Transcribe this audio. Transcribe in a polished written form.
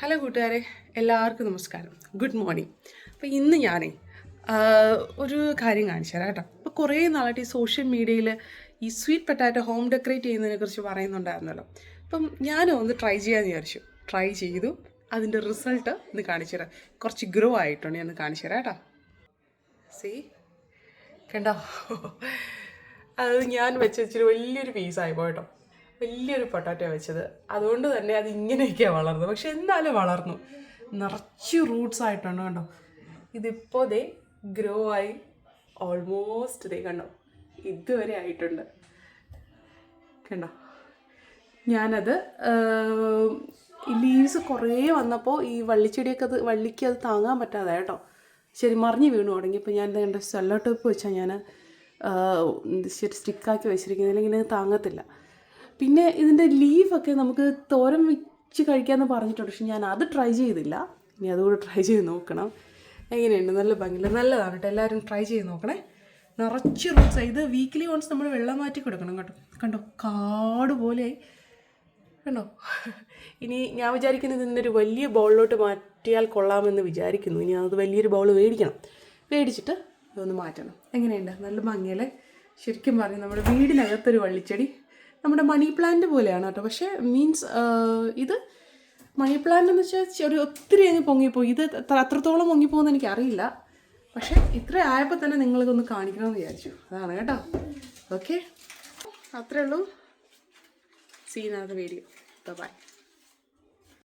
Hello കൂട്ടുകാരെ, എല്ലാവർക്കും നമസ്കാരം. Good morning. അപ്പോൾ ഇന്ന് ഞാനേ ഒരു കാര്യം കാണിച്ചു തരാം കേട്ടോ. അപ്പോൾ കുറേ നാളായിട്ട് ഈ സോഷ്യൽ മീഡിയയിൽ ഈ സ്വീറ്റ് പൊട്ടാറ്റോ ഹോം ഡെക്കറേറ്റ് ചെയ്യുന്നതിനെക്കുറിച്ച് പറയുന്നുണ്ടായിരുന്നല്ലോ. അപ്പം ഞാനും ഒന്ന് ട്രൈ ചെയ്യാമെന്ന് വിചാരിച്ചു. ട്രൈ ചെയ്തു. അതിൻ്റെ റിസൾട്ട് ഒന്ന് കാണിച്ചു തരാം. കുറച്ച് ഗ്രോ ആയിട്ടുണ്ട്, ഞാൻ ഒന്ന് കാണിച്ചു തരാം കേട്ടോ. സീ കണ്ടോ, അത് ഞാൻ വെച്ചിട്ട് വലിയൊരു പീസായി പോയിട്ടോ. വലിയൊരു പൊട്ടാറ്റോ വെച്ചത്, അതുകൊണ്ട് തന്നെ അത് ഇങ്ങനെയൊക്കെയാണ് വളർന്നത്. പക്ഷെ എന്നാലും വളർന്നു, നിറച്ച് റൂട്ട്സ് ആയിട്ടുണ്ട് കണ്ടോ. ഇതിപ്പോൾ ദേ ഗ്രോ ആയി ഓൾമോസ്റ്റ് ദേ കണ്ടോ ഇതുവരെ ആയിട്ടുണ്ട് കണ്ടോ. ഞാനത് ലീവ്സ് കുറേ വന്നപ്പോൾ ഈ വള്ളിച്ചെടിയൊക്കെ വള്ളിക്ക് അത് താങ്ങാൻ പറ്റാതെ കേട്ടോ, ശരി മറിഞ്ഞ് വീണു തുടങ്ങിയപ്പോൾ ഞാൻ കണ്ട സെല്ലോ ടേപ്പ് വെച്ചാൽ ഞാൻ ശരി സ്റ്റിക്കാക്കി വെച്ചിരിക്കുന്നത്, അല്ലെങ്കിൽ താങ്ങത്തില്ല. പിന്നെ ഇതിൻ്റെ ലീഫൊക്കെ നമുക്ക് തോരൻ വെച്ച് കഴിക്കാമെന്ന് പറഞ്ഞിട്ടുണ്ട്, പക്ഷെ ഞാൻ അത് ട്രൈ ചെയ്തില്ല. ഇനി അതുകൂടെ ട്രൈ ചെയ്ത് നോക്കണം. എങ്ങനെയുണ്ട്? നല്ല ഭംഗിയില്ല, നല്ലതാണ് കേട്ടോ. എല്ലാവരും ട്രൈ ചെയ്ത് നോക്കണേ. നിറച്ച് റൂട്ട്സ്. ഇത് വീക്കിലി വൺസ് നമ്മൾ വെള്ളം മാറ്റി കൊടുക്കണം കേട്ടോ. കണ്ടോ, കാട് പോലെ കണ്ടോ. ഇനി ഞാൻ വിചാരിക്കുന്നത് ഇതിനൊരു വലിയ ബൗളിലോട്ട് മാറ്റിയാൽ കൊള്ളാമെന്ന് വിചാരിക്കുന്നു. ഇനി അത് വലിയൊരു ബൗൾ മേടിച്ചിട്ട് ഇതൊന്ന് മാറ്റണം. എങ്ങനെയുണ്ട്? നല്ല ഭംഗിയല്ലേ? ശരിക്കും പറയും നമ്മുടെ വീടിനകത്തൊരു വള്ളിച്ചെടി. നമ്മുടെ മണി പ്ലാന്റ് പോലെയാണ് കേട്ടോ. പക്ഷേ മീൻസ് ഇത് മണി പ്ലാന്റ് എന്ന് വെച്ചാൽ ഒത്തിരി അങ്ങ് പൊങ്ങിപ്പോയി. ഇത് അത്രത്തോളം പൊങ്ങിപ്പോകുമെന്ന് എനിക്കറിയില്ല. പക്ഷേ ഇത്ര ആയപ്പോൾ തന്നെ നിങ്ങളിതൊന്ന് കാണിക്കണമെന്ന് വിചാരിച്ചു, അതാണ് കേട്ടോ. ഓക്കെ, അത്രേ ഉള്ളൂ. സീനാത്ത വീഡിയോ. ബൈ.